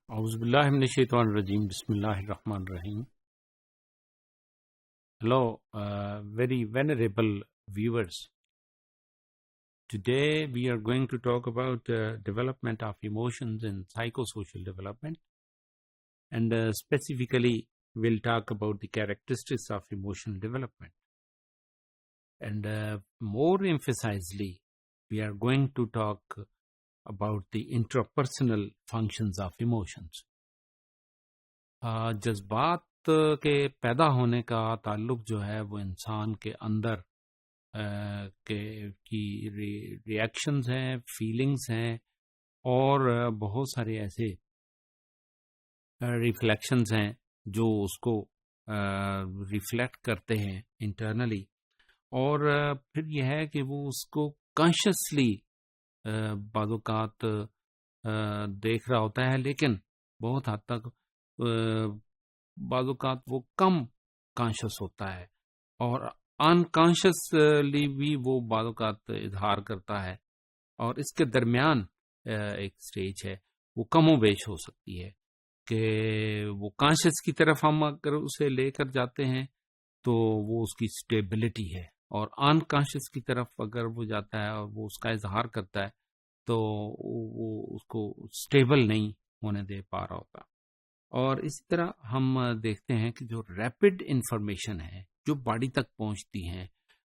اعوذ باللہ من الشیطان الرجیم بسم اللہ الرحمن الرحیم. Hello, very venerable viewers. Today we are going to talk about development of emotions in psychosocial development, and specifically we'll talk about the characteristics of emotional development. And more emphasizedly, we are going to talk about the interpersonal functions of emotions. جذبات کے پیدا ہونے کا تعلق جو ہے وہ انسان کے اندر کی ری ایکشنز ہیں، فیلنگز ہیں، اور بہت سارے ایسے ریفلیکشنز ہیں جو اس کو ریفلیکٹ کرتے ہیں انٹرنلی، اور پھر یہ ہے کہ وہ اس کو کانشیسلی بعض اوقات دیکھ رہا ہوتا ہے، لیکن بہت حد تک بعض اوقات وہ کم کانشیس ہوتا ہے، اور انکانشیسلی بھی وہ بعض اوقات اظہار کرتا ہے، اور اس کے درمیان ایک سٹیج ہے، وہ کم و بیش ہو سکتی ہے کہ وہ کانشیس کی طرف ہم اگر اسے لے کر جاتے ہیں تو وہ اس کی سٹیبلٹی ہے، اور انکانشیس کی طرف اگر وہ جاتا ہے اور وہ اس کا اظہار کرتا ہے تو وہ اس کو سٹیبل نہیں ہونے دے پا رہا ہوتا. اور اسی طرح ہم دیکھتے ہیں کہ جو ریپڈ انفارمیشن ہے جو باڈی تک پہنچتی ہیں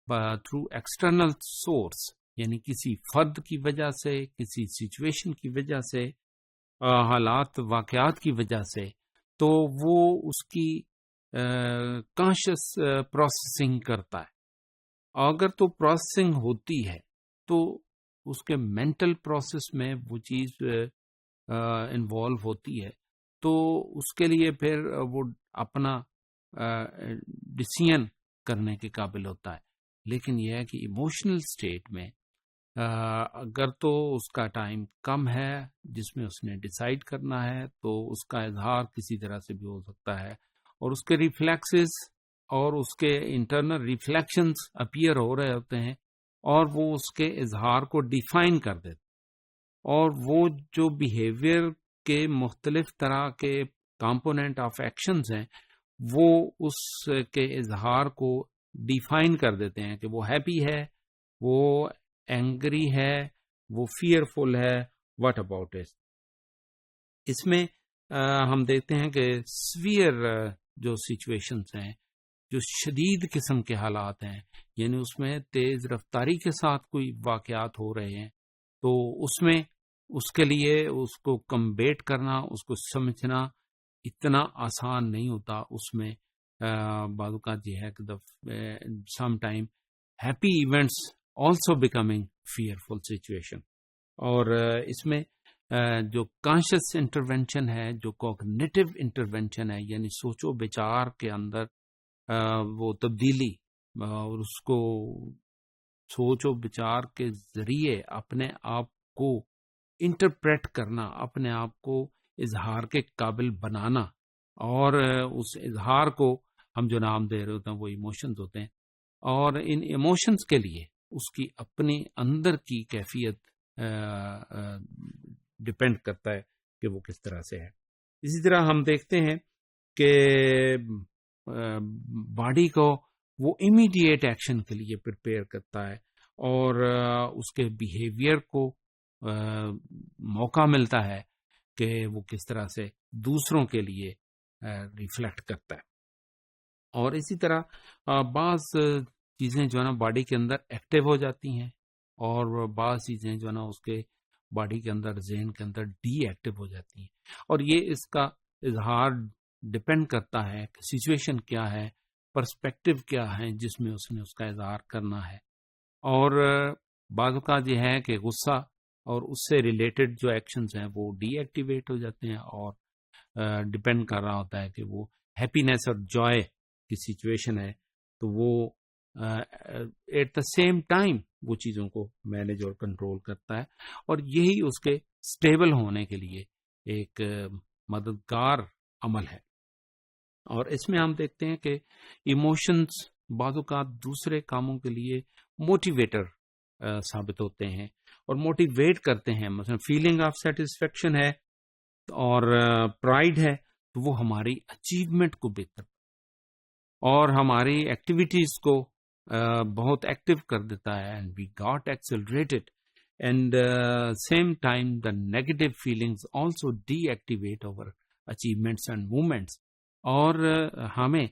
تھرو ایکسٹرنل سورس، یعنی کسی فرد کی وجہ سے، کسی سچویشن کی وجہ سے، حالات واقعات کی وجہ سے، تو وہ اس کی کانشیس پروسیسنگ کرتا ہے. اگر تو پروسیسنگ ہوتی ہے تو اس کے مینٹل پروسیس میں وہ چیز انوالو ہوتی ہے، تو اس کے لیے پھر وہ اپنا ڈیسیژن کرنے کے قابل ہوتا ہے. لیکن یہ ہے کہ ایموشنل سٹیٹ میں اگر تو اس کا ٹائم کم ہے جس میں اس نے ڈیسائیڈ کرنا ہے، تو اس کا اظہار کسی طرح سے بھی ہو سکتا ہے، اور اس کے ریفلیکسز اور اس کے انٹرنل ریفلیکشنز اپیئر ہو رہے ہوتے ہیں، اور وہ اس کے اظہار کو ڈیفائن کر دیتے، اور وہ جو بیہیویئر کے مختلف طرح کے کمپوننٹ آف ایکشنز ہیں وہ اس کے اظہار کو ڈیفائن کر دیتے ہیں کہ وہ ہیپی ہے، وہ اینگری ہے، وہ فیئرفل ہے، واٹ اباؤٹ اٹ. اس میں ہم دیکھتے ہیں کہ سویئر جو سچویشنز ہیں، جو شدید قسم کے حالات ہیں، یعنی اس میں تیز رفتاری کے ساتھ کوئی واقعات ہو رہے ہیں، تو اس میں اس کے لیے اس کو کمبیٹ کرنا، اس کو سمجھنا اتنا آسان نہیں ہوتا. اس میں بعض اوقات یہ ہے کہ some time happy events also becoming fearful situation. اور اس میں جو کانشیس انٹرونشن ہے، جو کوگنیٹو انٹرونشن ہے، یعنی سوچ و بچار کے اندر وہ تبدیلی، اور اس کو سوچ و بچار کے ذریعے اپنے آپ کو انٹرپریٹ کرنا، اپنے آپ کو اظہار کے قابل بنانا، اور اس اظہار کو ہم جو نام دے رہے ہوتے ہیں وہ ایموشنز ہوتے ہیں. اور ان ایموشنز کے لیے اس کی اپنی اندر کی کیفیت ڈپینڈ کرتا ہے کہ وہ کس طرح سے ہے. اسی طرح ہم دیکھتے ہیں کہ باڈی کو وہ امیڈیٹ ایکشن کے لیے پریپیئر کرتا ہے، اور اس کے بیہیویئر کو موقع ملتا ہے کہ وہ کس طرح سے دوسروں کے لیے ریفلیکٹ کرتا ہے. اور اسی طرح بعض چیزیں جو ہے نا باڈی کے اندر ایکٹیو ہو جاتی ہیں، اور بعض چیزیں جو ہے نا اس کے باڈی کے اندر، ذہن کے اندر ڈی ایکٹیو ہو جاتی ہیں. اور یہ اس کا اظہار ڈپینڈ کرتا ہے کہ سچویشن کیا ہے، پرسپیکٹو کیا ہے جس میں اس نے اس کا اظہار کرنا ہے. اور بعض اوقات یہ ہے کہ غصہ اور اس سے ریلیٹڈ جو ایکشنز ہیں وہ ڈی ایکٹیویٹ ہو جاتے ہیں، اور ڈپینڈ کر رہا ہوتا ہے کہ وہ ہیپینس اور جوائے کی سچویشن ہے تو وہ ایٹ دا سیم ٹائم وہ چیزوں کو مینیج اور کنٹرول کرتا ہے. اور یہی اس کے سٹیبل ہونے کے لیے ایک مددگار عمل ہے. اور اس میں ہم دیکھتے ہیں کہ ایموشنز بعض اوقات دوسرے کاموں کے لیے موٹیویٹر ثابت ہوتے ہیں اور موٹیویٹ کرتے ہیں. مثلا فیلنگ آف سیٹسفیکشن ہے اور پرائڈ ہے تو وہ ہماری اچیومنٹ کو بہتر اور ہماری ایکٹیویٹیز کو بہت ایکٹیو کر دیتا ہے. And we got accelerated and same time the negative feelings also deactivate over achievements and movements. اور ہمیں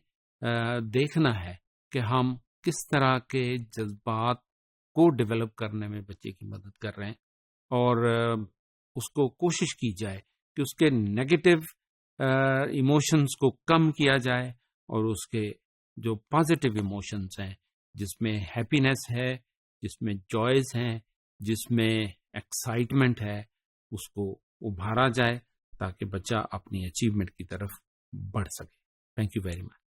دیکھنا ہے کہ ہم کس طرح کے جذبات کو ڈیولپ کرنے میں بچے کی مدد کر رہے ہیں اور اس کو کوشش کی جائے کہ اس کے نیگیٹو ایموشنز کو کم کیا جائے اور اس کے جو پازیٹیو ایموشنز ہیں جس میں ہیپینس ہے، جس میں جوائز ہیں، جس میں ایکسائٹمنٹ ہے، اس کو ابھارا جائے تاکہ بچہ اپنی اچیومنٹ کی طرف بڑھ سکے. Thank you very much.